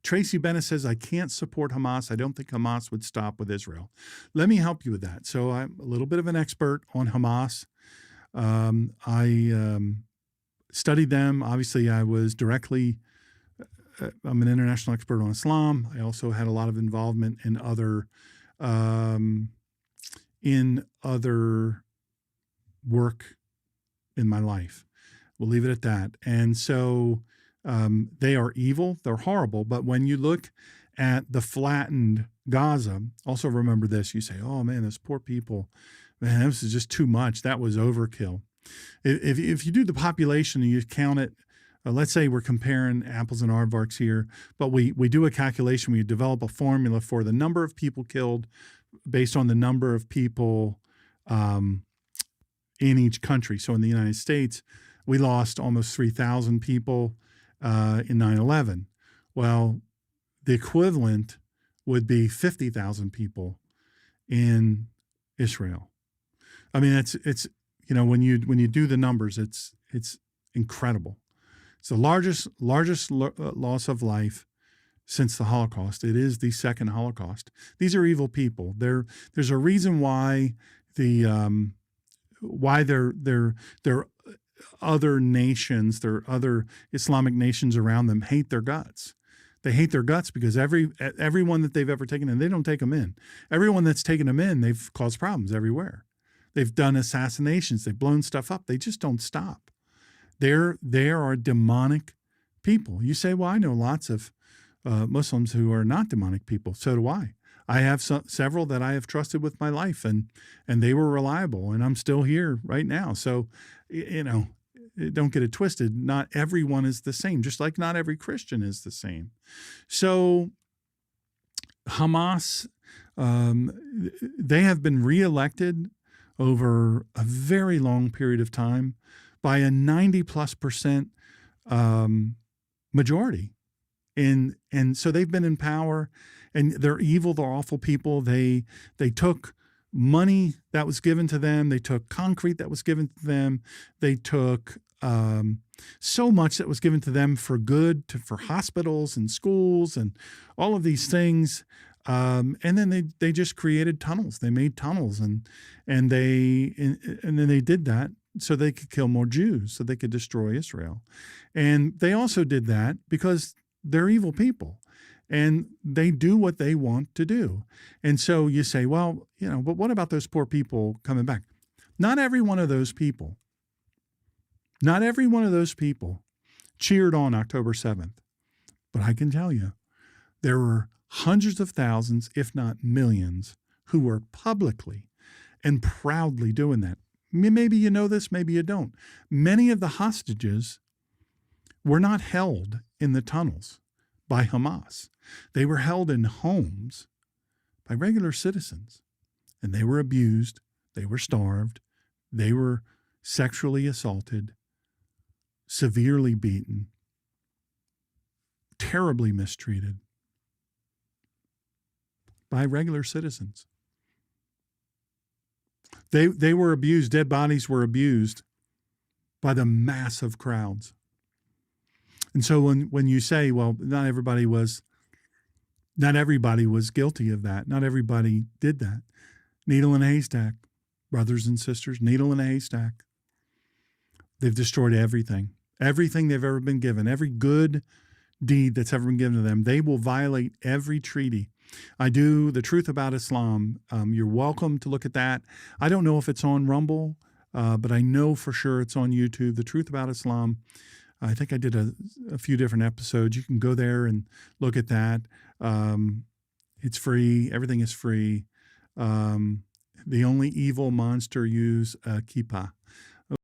Tracy Bennett says, I can't support Hamas. I don't think Hamas would stop with Israel. Let me help you with that. So I'm a little bit of an expert on Hamas. I studied them. Obviously, I'm an international expert on Islam. I also had a lot of involvement in other work in my life. We'll leave it at that. And so they are evil. They're horrible. But when you look at the flattened Gaza, also remember this. You say, oh, man, those poor people. Man, this is just too much. That was overkill. If you do the population and you count it, let's say we're comparing apples and aardvarks here, but we do a calculation. We develop a formula for the number of people killed based on the number of people in each country. So in the United States, we lost almost 3,000 people in 9/11. Well, the equivalent would be 50,000 people in Israel. I mean, it's when you do the numbers, it's incredible. It's the largest loss of life since the Holocaust. It is the second Holocaust. These are evil people. There's a reason why their other nations, their other Islamic nations around them hate their guts. They hate their guts because everyone that they've ever taken in, they don't take them in. Everyone that's taken them in, they've caused problems everywhere. They've done assassinations. They've blown stuff up. They just don't stop. They are demonic people. You say, well, I know lots of Muslims who are not demonic people. So do I. I have several that I have trusted with my life, and they were reliable, and I'm still here right now. So, don't get it twisted. Not everyone is the same, just like not every Christian is the same. So Hamas, they have been reelected over a very long period of time by a 90+% majority. And so they've been in power, and they're evil, they're awful people. They took money that was given to them. They took concrete that was given to them. They took so much that was given to them for good, for hospitals and schools and all of these things. And then they just created tunnels. They made tunnels, and then they did that so they could kill more Jews, so they could destroy Israel. And they also did that because they're evil people, and they do what they want to do. And so you say, well, but what about those poor people coming back? Not every one of those people cheered on October 7th. But I can tell you, there were hundreds of thousands, if not millions, who were publicly and proudly doing that. Maybe you know this, maybe you don't. Many of the hostages were not held in the tunnels by Hamas. They were held in homes by regular citizens, and they were abused, they were starved, they were sexually assaulted, severely beaten, terribly mistreated by regular citizens. They were abused. Dead bodies were abused by the massive crowds. And so when you say, well, not everybody was guilty of that. Not everybody did that. Needle in a haystack, brothers and sisters, needle in a haystack. They've destroyed everything they've ever been given, every good deed that's ever been given to them. They will violate every treaty. I do The Truth About Islam. You're welcome to look at that. I don't know if it's on Rumble, but I know for sure it's on YouTube. The Truth About Islam. I think I did a few different episodes. You can go there and look at that. It's free. Everything is free. The only evil monster use kippah.